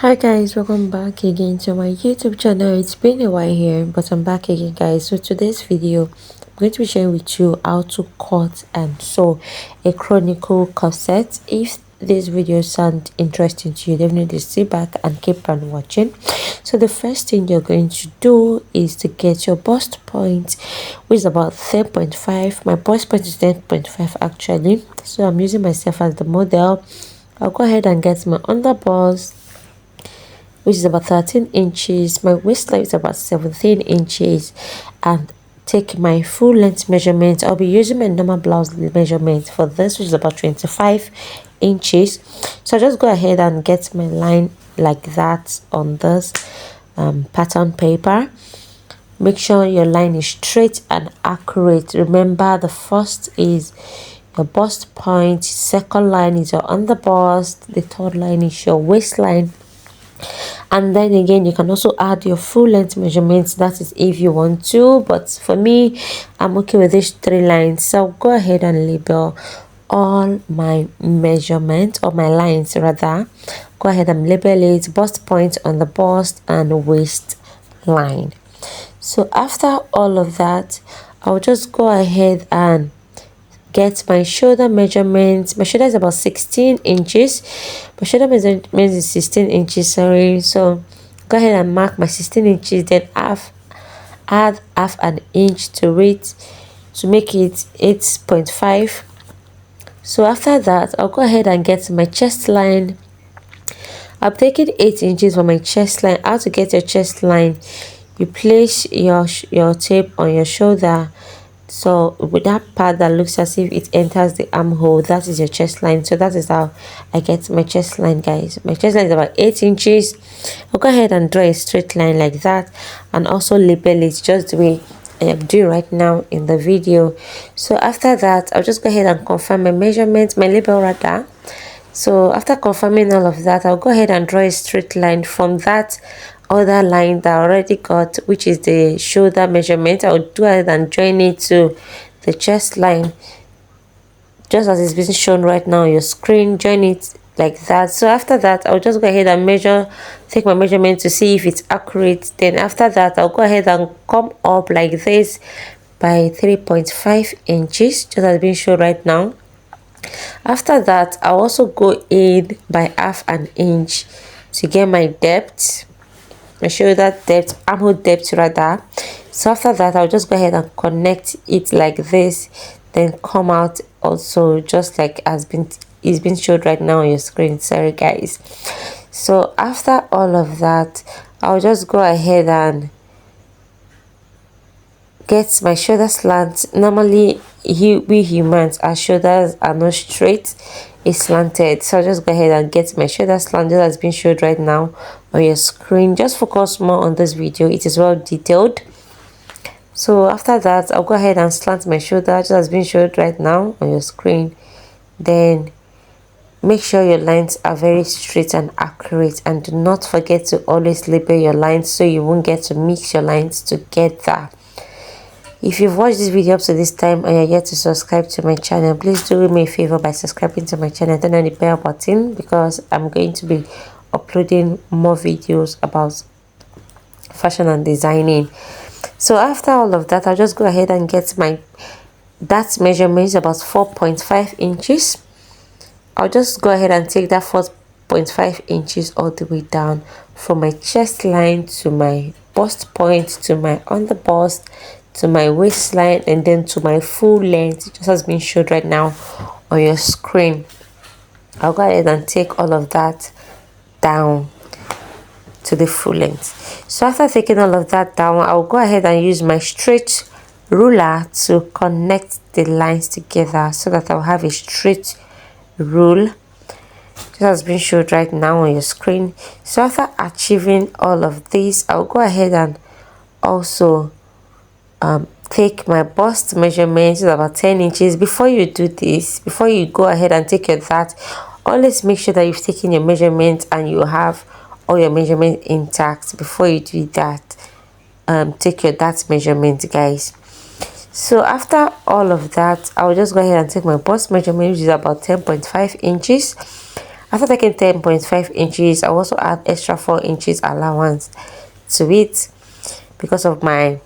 Hi guys, welcome back again to my YouTube channel. It's been a while here, but I'm back again guys. So today's video, I'm going to be sharing with you how to cut and sew a chronicle corset. If this video sound interesting to you, definitely sit back and keep on watching. So the first thing you're going to do is to get your bust point, which is about 10.5. My bust point is 10.5 actually, so I'm using myself as the model. I'll go ahead and get my underbust, which is about 13 inches. My waistline is about 17 inches, and take my full length measurement. I'll be using my normal blouse measurement for this, which is about 25 inches. So I just go ahead and get my line like that on this pattern paper. Make sure your line is straight and accurate. Remember, the first is your bust point, second line is your underbust, the third line is your waistline, and then again you can also add your full length measurements. That is if you want to, but for me, I'm okay with these three lines. So go ahead and label all my measurements, or my lines rather. Go ahead and label it: bust point on the bust and waist line. So after all of that, I'll just go ahead and get my shoulder measurement. My shoulder is about 16 inches. My shoulder measurement is 16 inches, sorry. So go ahead and mark my 16 inches, then add half an inch to it to make it 8.5. so after that, I'll go ahead and get my chest line. I'm taking 8 inches for my chest line. How to get your chest line: you place your tape on your shoulder, so with that part that looks as if it enters the armhole, that is your chest line. So that is how I get my chest line, guys. My chest line is about 8 inches. I'll go ahead and draw a straight line like that, and also label it just the way I am doing right now in the video. So after that, I'll just go ahead and confirm my measurement, my label rather. So after confirming all of that, I'll go ahead and draw a straight line from that other line that I already got, which is the shoulder measurement. I'll go ahead and join it to the chest line, just as it's being shown right now on your screen. Join it like that. So after that, I'll just go ahead and take my measurement to see if it's accurate. Then after that, I'll go ahead and come up like this by 3.5 inches, just as being shown right now. After that, I'll also go in by half an inch to get my depth, my shoulder depth, armhole depth rather. So after that, I'll just go ahead and connect it like this, then come out also just like it's been showed right now on your screen. Sorry guys. So after all of that, I'll just go ahead and get my shoulder slant. Normally we humans, our shoulders are not straight, it's slanted. So I'll just go ahead and get my shoulder slant, just as been showed right now on your screen. Just focus more on this video, it is well detailed. So after that, I'll go ahead and slant my shoulder, just as been showed right now on your screen. Then make sure your lines are very straight and accurate, and do not forget to always label your lines so you won't get to mix your lines together. If you've watched this video up to this time and you're yet to subscribe to my channel, please do me a favor by subscribing to my channel. Turn on the bell button, because I'm going to be uploading more videos about fashion and designing. So after all of that, I'll just go ahead and get that measurement is about 4.5 inches. I'll just go ahead and take that 4.5 inches all the way down from my chest line to my bust point, to my underbust, to my waistline, and then to my full length, just as being showed right now on your screen. I'll go ahead and take all of that down to the full length. So after taking all of that down, I'll go ahead and use my straight ruler to connect the lines together so that I'll have a straight rule, just as being showed right now on your screen. So after achieving all of this, I'll go ahead and also take my bust measurement, is about 10 inches. Before you do this, before you go ahead and take your that, always make sure that you've taken your measurement and you have all your measurement intact before you do that. Take your that measurement, guys. So after all of that, I'll just go ahead and take my bust measurement, which is about 10.5 inches. After taking 10.5 inches, I also add extra 4 inches allowance to it because of my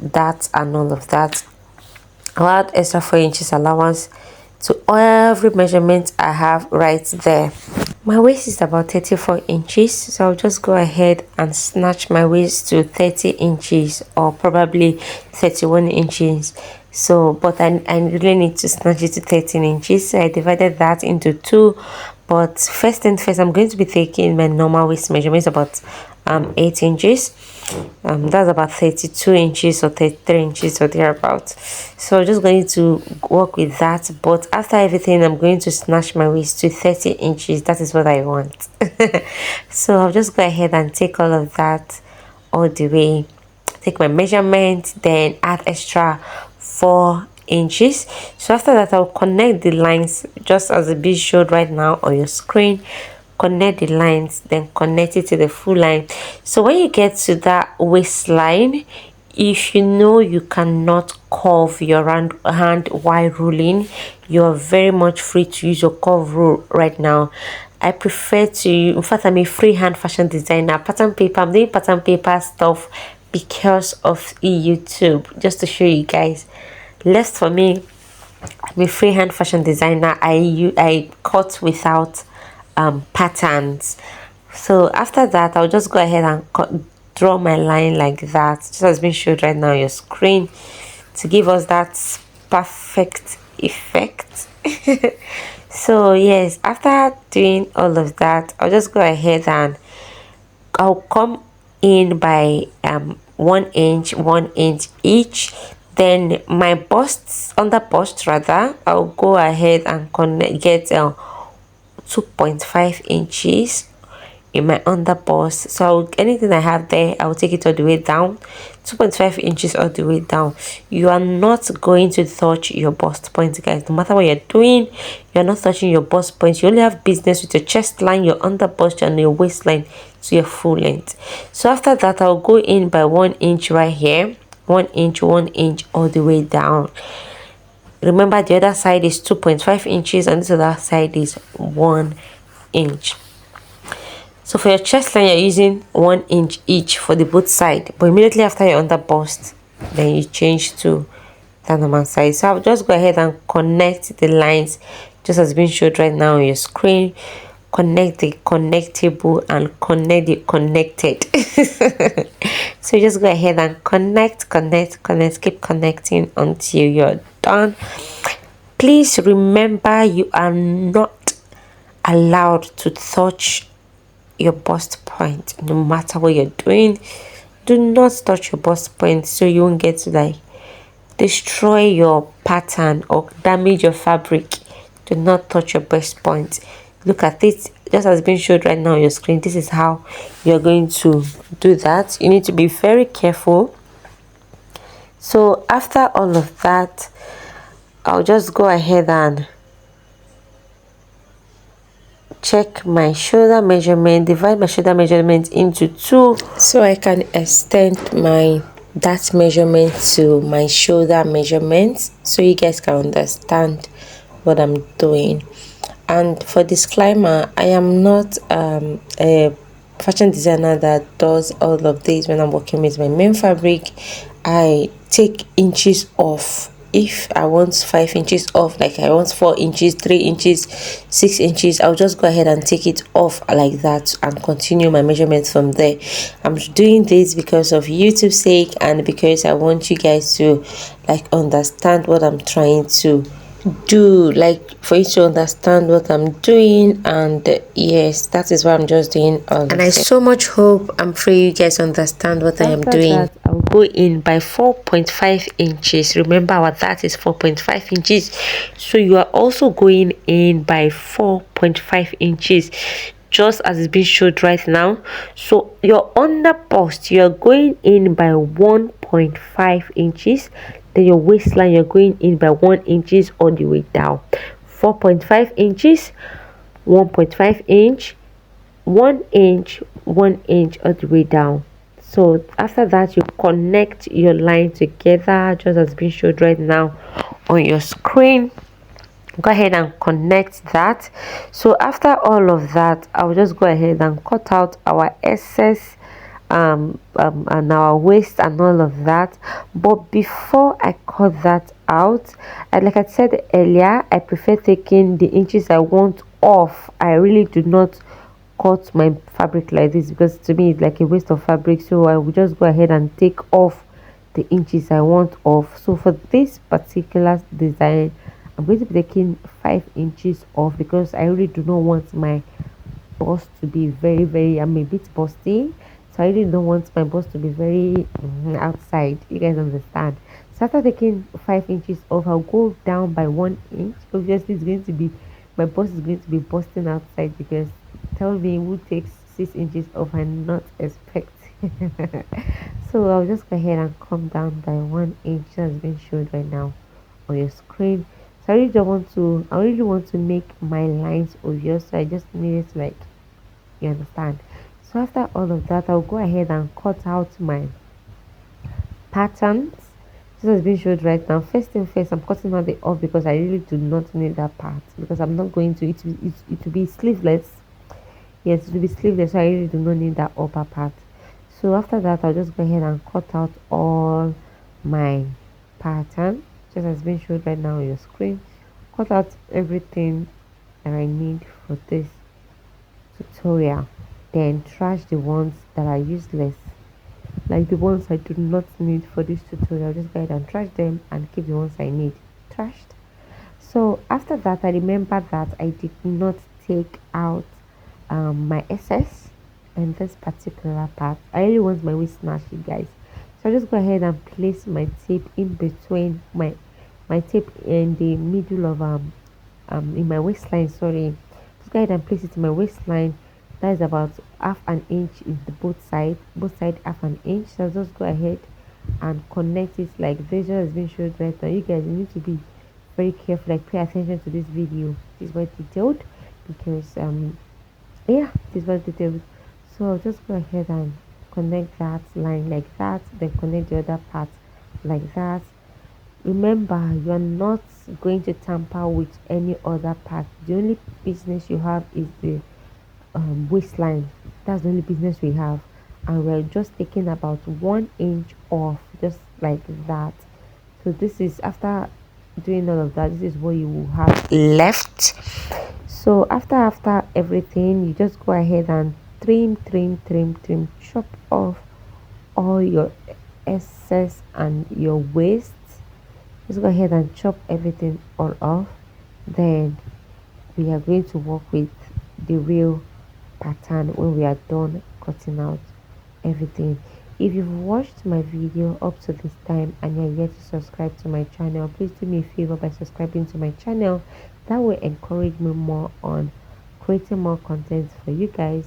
that and all of that. I'll add extra 4 inches allowance to every measurement I have right there. My waist is about 34 inches, so I'll just go ahead and snatch my waist to 30 inches or probably 31 inches. So but I really need to snatch it to 13 inches, so I divided that into two. But first and first, I'm going to be taking my normal waist measurements about 8 inches. That's about 32 inches or 33 inches or thereabouts. So I'm just going to work with that, but after everything I'm going to snatch my waist to 30 inches. That is what I want. So I'll just go ahead and take all of that all the way, take my measurement, then add extra 4 inches. So after that, I'll connect the lines just as the bit showed right now on your screen. Connect the lines, then connect it to the full line. So when you get to that waistline, if you know you cannot curve your hand while ruling, you're very much free to use your curve rule right now. I prefer to, in fact, I'm a freehand fashion designer. Pattern paper, I'm doing pattern paper stuff because of YouTube, just to show you guys. Less for me, I'm a freehand fashion designer. I cut without patterns. So after that, I'll just go ahead and draw my line like that, just as being showed right now on your screen, to give us that perfect effect. So yes, after doing all of that, I'll just go ahead and I'll come in by 1 inch, 1 inch each. Then my bust, under bust rather, I'll go ahead and get 2.5 inches in my under bust. So anything I have there, I'll take it all the way down, 2.5 inches all the way down. You are not going to touch your bust point, guys. No matter what you're doing, you're not touching your bust point. You only have business with your chest line, your under bust, and your waistline to your full length. So after that, I'll go in by 1 inch right here, 1 inch, 1 inch all the way down. Remember, the other side is 2.5 inches and this other side is 1 inch. So for your chest line, you're using 1 inch each for the both side, but immediately after you're under bust, then you change to the normal side. So I'll just go ahead and connect the lines just as being showed right now on your screen. Connect the connectable and connect the connected. So just go ahead and connect, keep connecting until you're done. Please remember, you are not allowed to touch your bust point. No matter what you're doing, do not touch your bust point, so you won't get to like destroy your pattern or damage your fabric. Do not touch your bust point. Look at it, just as being showed right now on your screen. This is how you're going to do that. You need to be very careful. So after all of that, I'll just go ahead and check my shoulder measurement, divide my shoulder measurement into two, so I can extend my that measurement to my shoulder measurement, so you guys can understand what I'm doing. And for disclaimer, I am not a fashion designer that does all of this. When I'm working with my main fabric, I take inches off. If I want 5 inches off, like I want 4 inches, 3 inches, 6 inches, I'll just go ahead and take it off like that and continue my measurements from there. I'm doing this because of YouTube's sake and because I want you guys to like understand what I'm trying to do, like for you to understand what I'm doing. And yes, that is why I'm just doing all and I so much hope I'm free you guys understand what I am doing. That, I'll go in by 4.5 inches. Remember, our that is 4.5 inches, so you are also going in by 4.5 inches, just as it's being showed right now. So your under bust, you're going in by 1.5 inches. Then your waistline, you're going in by 1 inches all the way down. 4.5 inches, 1.5 inch, 1 inch, 1 inch all the way down. So after that, you connect your line together, just as being showed right now on your screen. go ahead and connect that. So after all of that, I'll just go ahead and cut out our excess and our waist and all of that. But before I cut that out, like I said earlier, I prefer taking the inches I want off. I really do not cut my fabric like this because to me it's like a waste of fabric. So I will just go ahead and take off the inches I want off. So for this particular design, I'm going to be taking 5 inches off because I really do not want my bust to be very, I'm a bit busty, so I really don't want my bust to be very outside. You guys understand? So after taking 5 inches off, I'll go down by 1 inch. Obviously it's going to be, my bust is going to be busting outside because tell me who takes 6 inches off and not expect. So I'll just go ahead and come down by 1 inch that's being showed right now on your screen. So I really want to make my lines obvious, so I just need it like, you understand. So after all of that, I'll go ahead and cut out my patterns. This has been showed right now. First thing first, I'm cutting out the off because I really do not need that part because I'm not going to, it will be sleeveless. Yes, it will be sleeveless, so I really do not need that upper part. So after that, I'll just go ahead and cut out all my pattern just as been showed right now on your screen. Cut out everything that I need for this tutorial, then trash the ones that are useless, like the ones I do not need for this tutorial. Just go ahead and trash them and keep the ones I need trashed. So after that, I remember that I did not take out my SS in this particular part. I really want my waist snatch, you guys. So I just go ahead and place my tape in between my tape in the middle of in my waistline, sorry. Just go ahead and place it in my waistline. That is about half an inch in the both side half an inch. So I'll just go ahead and connect it like this just has been showed right now. You guys need to be very careful, like pay attention to this video. This is very detailed because yeah, this was detailed. So I'll just go ahead and connect that line like that, then connect the other part like that. Remember, you are not going to tamper with any other part. The only business you have is the waistline. That's the only business we have, and we're just taking about 1 inch off, just like that. So this is after doing all of that, this is what you will have left. So after everything, you just go ahead and trim, chop off all your excess and your waste. Just go ahead and chop everything all off. Then we are going to work with the real pattern when we are done cutting out everything. If you've watched my video up to this time and you're yet to subscribe to my channel, please do me a favor by subscribing to my channel. That will encourage me more on creating more content for you guys.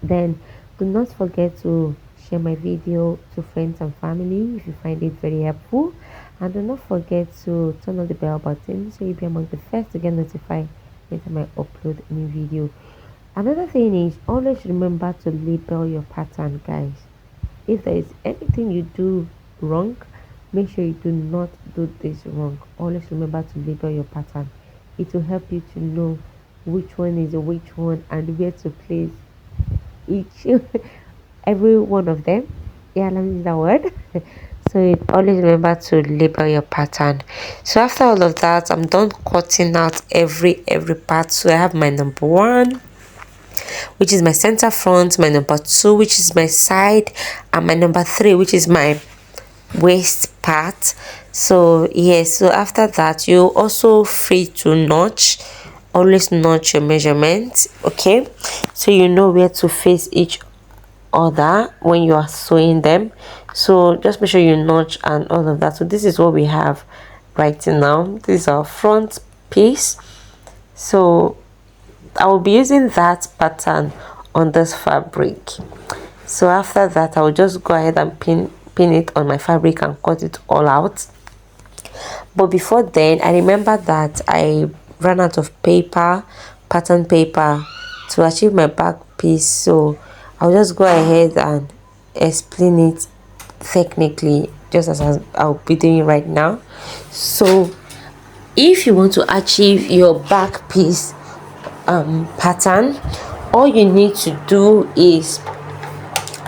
Then do not forget to share my video to friends and family if you find it very helpful, and do not forget to turn on the bell button so you'll be among the first to get notified anytime I upload a new video. Another thing is, always remember to label your pattern, guys. If there is anything you do wrong, make sure you do not do this wrong. Always remember to label your pattern. It will help you to know which one is which one and where to place each every one of them. Yeah, let me use that word. So always remember to label your pattern. So after all of that, I'm done cutting out every part. So I have my number 1, which is my center front, my number 2, which is my side, and my number 3, which is my waist part. So yes, so after that, you also free to notch. Always notch your measurements, okay, so you know where to face each other when you are sewing them. So just make sure you notch and all of that. So this is what we have right now. This is our front piece. So I will be using that pattern on this fabric. So after that, I will just go ahead and pin it on my fabric and cut it all out. But before then, I remember that I ran out of pattern paper to achieve my back piece. So I'll just go ahead and explain it technically, just as I'll be doing right now. So if you want to achieve your back piece pattern, all you need to do is,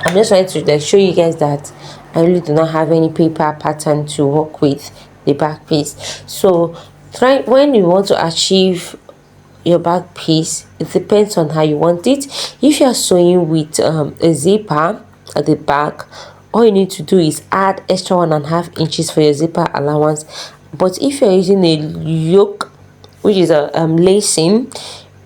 I'm just trying to like show you guys that I really do not have any paper pattern to work with the back piece. So try, when you want to achieve your back piece, it depends on how you want it. If you are sewing with a zipper at the back, all you need to do is add extra 1.5 inches for your zipper allowance. But if you're using a yoke, which is a lacing,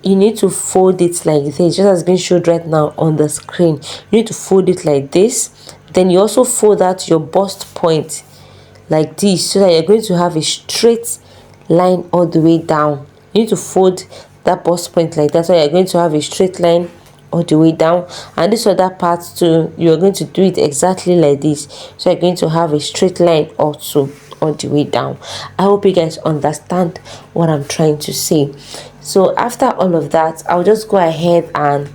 you need to fold it like this, just as being showed right now on the screen. You need to fold it like this. Then you also fold out your bust point like this, so that you're going to have a straight line all the way down. You need to fold that bust point like that, so you're going to have a straight line all the way down. And this other part too, you're going to do it exactly like this, so you're going to have a straight line also all the way down. I hope you guys understand what I'm trying to say. So after all of that, I'll just go ahead and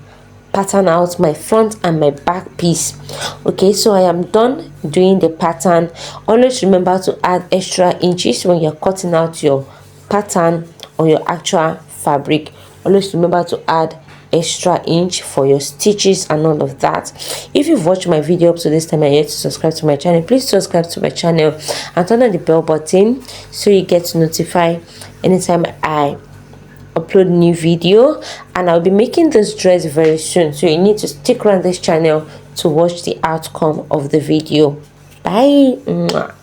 pattern out my front and my back piece. Okay, so I am done doing the pattern. Always remember to add extra inches when you're cutting out your pattern or your actual fabric. Always remember to add extra inch for your stitches and all of that. If you've watched my video up to this time and yet to subscribe to my channel, please subscribe to my channel and turn on the bell button so you get notified anytime I upload new video. And I'll be making this dress very soon, so you need to stick around this channel to watch the outcome of the video. Bye.